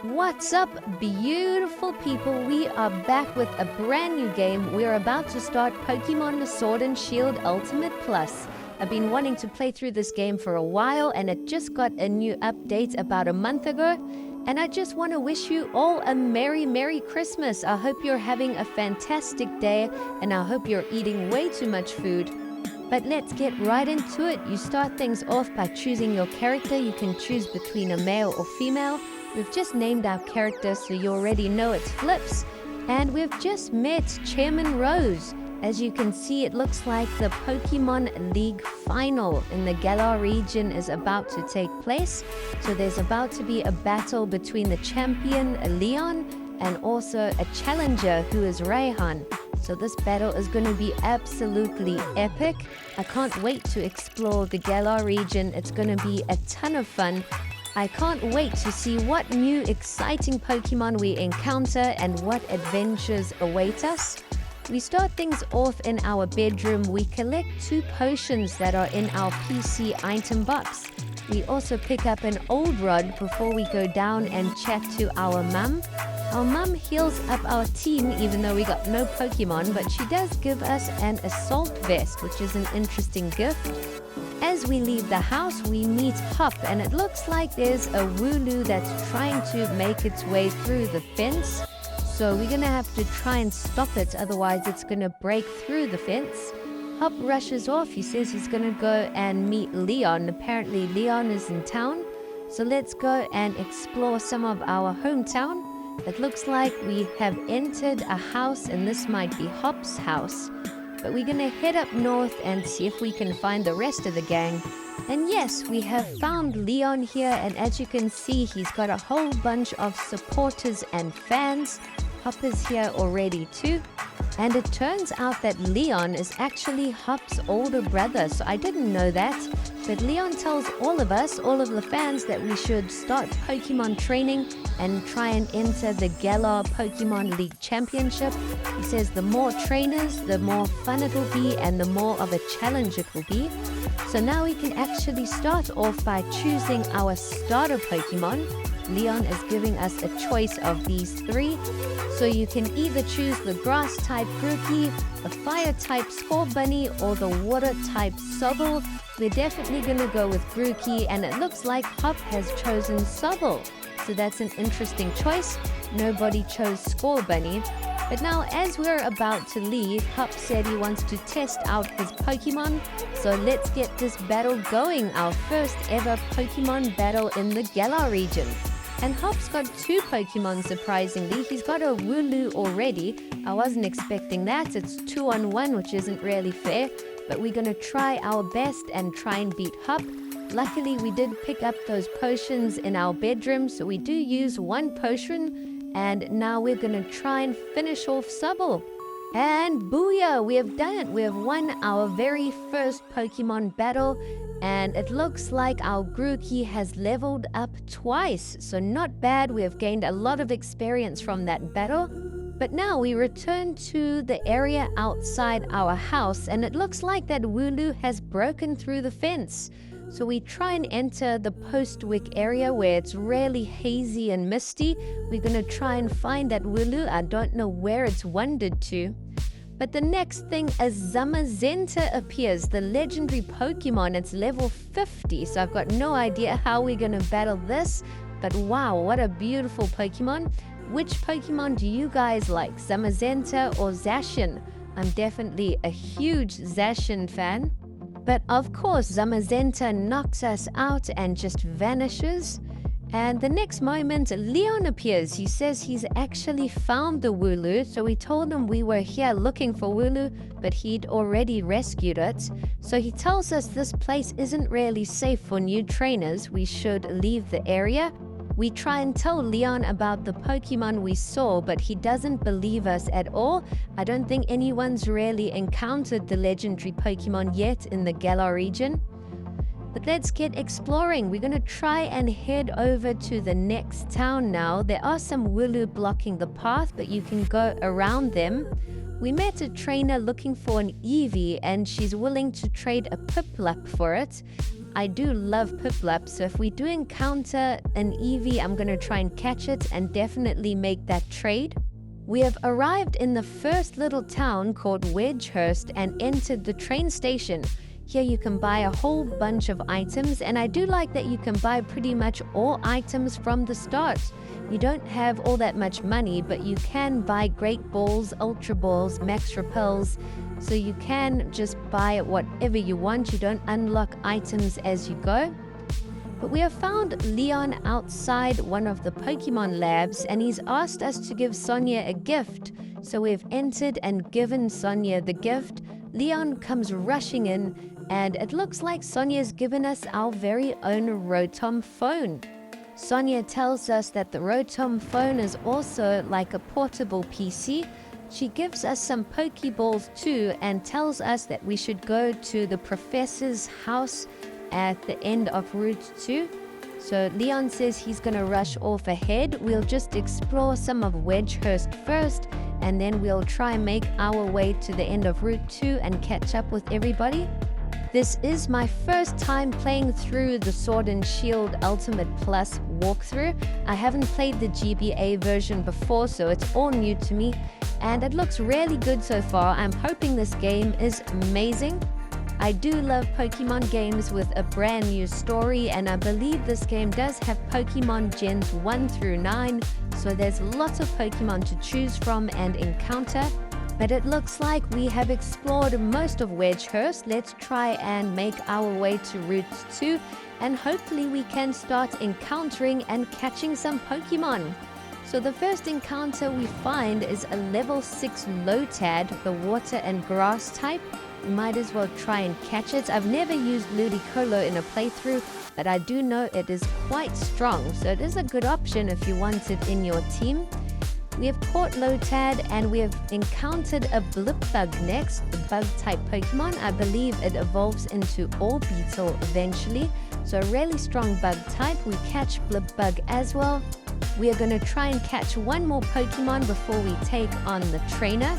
What's up, beautiful people? We are back with a brand new game. We're about to start Pokemon Sword and Shield Ultimate Plus. I've been wanting to play through this game for a while, and it just got a new update about a month ago. And I just want to wish you all a Merry Christmas. I hope you're having a fantastic day, and I hope you're eating way too much food. But let's get right into it. You start things off by choosing your character. You can choose between a male or female. We've just named our character, so you already know it's Flips. And we've just met Chairman Rose. As you can see, it looks like the Pokemon League final in the Galar region is about to take place. So there's about to be a battle between the champion, Leon, and also a challenger who is Raihan. So this battle is going to be absolutely epic. I can't wait to explore the Galar region. It's going to be a ton of fun. I can't wait to see what new exciting Pokemon we encounter and what adventures await us. We start things off in our bedroom. We collect 2 potions that are in our PC item box. We also pick up an old rod before we go down and chat to our mum. Our mum heals up our team even though we got no Pokemon, but she does give us an assault vest, which is an interesting gift. As we leave the house, we meet Hop, and it looks like there's a Wooloo that's trying to make its way through the fence. So we're going to have to try and stop it, otherwise it's going to break through the fence. Hop rushes off. He says he's going to go and meet Leon. Apparently Leon is in town. So let's go and explore some of our hometown. It looks like we have entered a house, and this might be Hop's house. But we're going to head up north and see if we can find the rest of the gang. And yes, we have found Leon here, and as you can see, he's got a whole bunch of supporters and fans. Hop is here already too. And it turns out that Leon is actually Hop's older brother, so I didn't know that. But Leon tells all of us, all of the fans, that we should start Pokemon training and try and enter the Galar Pokemon League Championship. He says the more trainers, the more fun it'll be and the more of a challenge it will be. So now we can actually start off by choosing our starter Pokemon. Leon is giving us a choice of these 3. So you can either choose the grass type Grookey, the fire type Scorbunny, or the water type Sobble. We're definitely going to go with Grookey, and it looks like Hop has chosen Sobble. So that's an interesting choice. Nobody chose Scorbunny. But now as we're about to leave, Hop said he wants to test out his Pokemon. So let's get this battle going, our first ever Pokemon battle in the Galar region. And Hop's got 2 Pokemon, surprisingly. He's got a Wooloo already. I wasn't expecting that. It's 2-on-1, which isn't really fair. But we're going to try our best and try and beat Hop. Luckily, we did pick up those potions in our bedroom, so we do use 1 potion. And now we're going to try and finish off Sobble. And booyah, we have done it. We have won our very first Pokemon battle. And it looks like our Grookey has leveled up twice. So not bad. We have gained a lot of experience from that battle. But now we return to the area outside our house, and it looks like that Wooloo has broken through the fence. So we try and enter the Postwick area where it's really hazy and misty. We're going to try and find that Wooloo. I don't know where it's wandered to. But the next thing, a Zamazenta appears, the legendary Pokemon. It's level 50, so I've got no idea how we're going to battle this. But wow, what a beautiful Pokemon. Which Pokemon do you guys like, Zamazenta or Zacian? I'm definitely a huge Zacian fan. But of course, Zamazenta knocks us out and just vanishes. And the next moment, Leon appears. He says he's actually found the Wooloo. So we told him we were here looking for Wooloo, but he'd already rescued it. So he tells us this place isn't really safe for new trainers. We should leave the area. We try and tell Leon about the Pokemon we saw, but he doesn't believe us at all. I don't think anyone's really encountered the legendary Pokemon yet in the Galar region. But let's get exploring. We're going to try and head over to the next town now. There are some Wooloo blocking the path, but you can go around them. We met a trainer looking for an Eevee, and she's willing to trade a Piplup for it. I do love Piplup, so if we do encounter an Eevee, I'm going to try and catch it and definitely make that trade. We have arrived in the first little town called Wedgehurst and entered the train station. Here you can buy a whole bunch of items, and I do like that you can buy pretty much all items from the start. You don't have all that much money, but you can buy Great Balls, Ultra Balls, Max Repels, so you can just buy whatever you want. You don't unlock items as you go. But we have found Leon outside one of the Pokemon labs, and he's asked us to give Sonia a gift. So we've entered and given Sonia the gift. Leon comes rushing in, and it looks like Sonia's given us our very own Rotom phone. Sonia tells us that the Rotom phone is also like a portable PC. She gives us some Pokeballs too and tells us that we should go to the professor's house at the end of Route 2. So Leon says he's going to rush off ahead. We'll just explore some of Wedgehurst first, and then we'll try and make our way to the end of Route 2 and catch up with everybody. This is my first time playing through the Sword and Shield Ultimate Plus walkthrough. I haven't played the GBA version before, so it's all new to me, and it looks really good so far. I'm hoping this game is amazing. I do love Pokemon games with a brand new story, and I believe this game does have Pokemon Gens 1 through 9, so there's lots of Pokemon to choose from and encounter. But it looks like we have explored most of Wedgehurst. Let's try and make our way to Route 2, and hopefully we can start encountering and catching some Pokemon. So the first encounter we find is a level 6 Lotad, the water and grass type. We might as well try and catch it. I've never used Ludicolo in a playthrough, but I do know it is quite strong, so it is a good option if you want it in your team. We have caught Lotad, and we have encountered a Blipbug next, the bug-type Pokemon. I believe it evolves into Orbeetle eventually, so a really strong bug type. We catch Blipbug as well. We are going to try and catch one more Pokemon before we take on the trainer.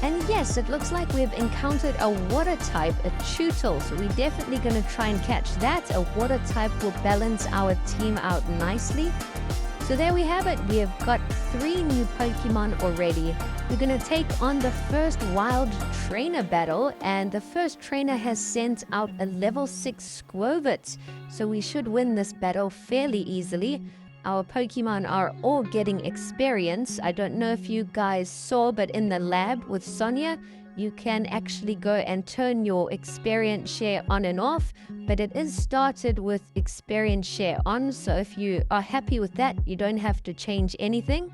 And yes, it looks like we've encountered a water type, a Chewtle, so we're definitely going to try and catch that. A water type will balance our team out nicely. So there we have it. We have got 3 new Pokemon already. We're going to take on the first wild trainer battle, and the first trainer has sent out a level 6 Squovit, so we should win this battle fairly easily. Our Pokemon are all getting experience. I don't know if you guys saw, but in the lab with Sonia, you can actually go and turn your experience share on and off, but it is started with experience share on, so if you are happy with that, you don't have to change anything.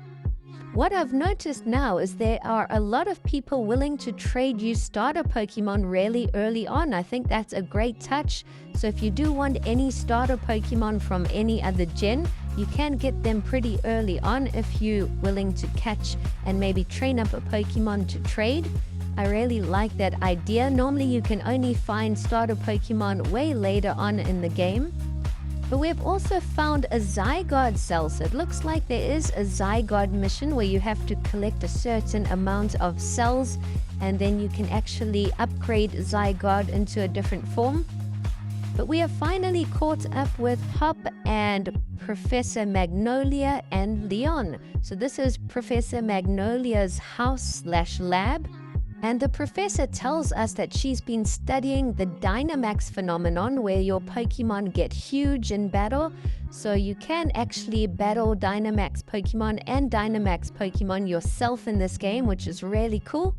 What I've noticed now is there are a lot of people willing to trade you starter Pokemon really early on. I think that's a great touch. So if you do want any starter Pokemon from any other gen, you can get them pretty early on if you're willing to catch and maybe train up a Pokemon to trade. I really like that idea. Normally you can only find starter Pokemon way later on in the game. But we've also found a Zygarde cell. So it looks like there is a Zygarde mission where you have to collect a certain amount of cells, and then you can actually upgrade Zygarde into a different form. But we have finally caught up with Hop and Professor Magnolia and Leon. So this is Professor Magnolia's house/lab. And the professor tells us that she's been studying the Dynamax phenomenon, where your Pokemon get huge in battle. So you can actually battle Dynamax Pokemon and Dynamax Pokemon yourself in this game, which is really cool.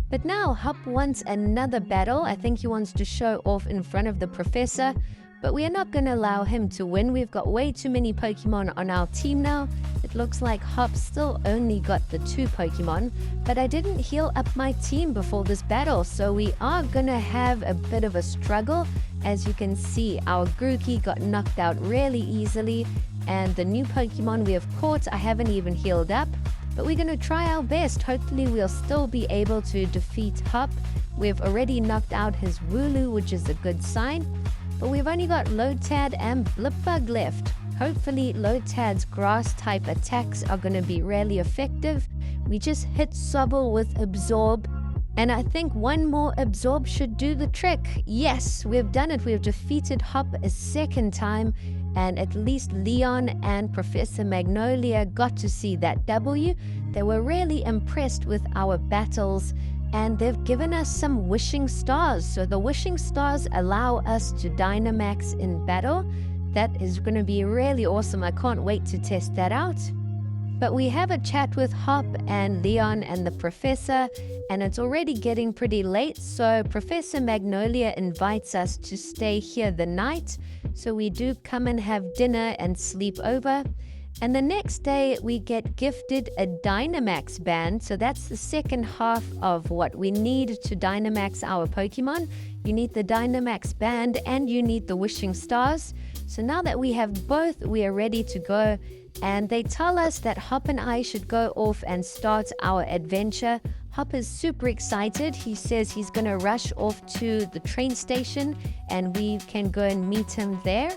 But now Hop wants another battle. I think he wants to show off in front of the professor. But we are not going to allow him to win. We've got way too many Pokemon on our team now. It looks like Hop still only got the 2 Pokemon. But I didn't heal up my team before this battle, so we are going to have a bit of a struggle. As you can see, our Grookey got knocked out really easily. And the new Pokemon we have caught, I haven't even healed up. But we're going to try our best. Hopefully we'll still be able to defeat Hop. We've already knocked out his Wooloo, which is a good sign. but we've only got Lotad and Blipbug left. Hopefully Lotad's grass type attacks are going to be really effective. We just hit Sobble with Absorb, and I think one more Absorb should do the trick. Yes, we've done it. We've defeated Hop a second time, and at least Leon and Professor Magnolia got to see that W. They were really impressed with our battles, and they've given us some wishing stars. So the wishing stars allow us to Dynamax in battle. That is going to be really awesome. I can't wait to test that out. But we have a chat with Hop and Leon and the Professor, and it's already getting pretty late, so Professor Magnolia invites us to stay here the night. So we do come and have dinner and sleep over. And the next day we get gifted a Dynamax band. So that's the second half of what we need to Dynamax our Pokemon. You need the Dynamax band and you need the wishing stars. So now that we have both, we are ready to go. And they tell us that Hop and I should go off and start our adventure. Hop is super excited. He says he's going to rush off to the train station and we can go and meet him there.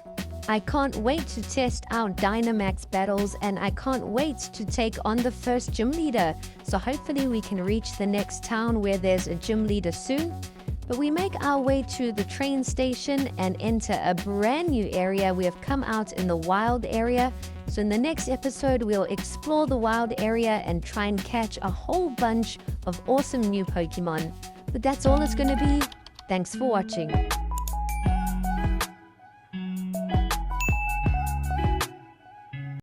I can't wait to test our Dynamax battles, and I can't wait to take on the first gym leader. So hopefully we can reach the next town where there's a gym leader soon. But we make our way to the train station and enter a brand new area. We have come out in the wild area. So in the next episode, we'll explore the wild area and try and catch a whole bunch of awesome new Pokemon. But that's all it's going to be. Thanks for watching.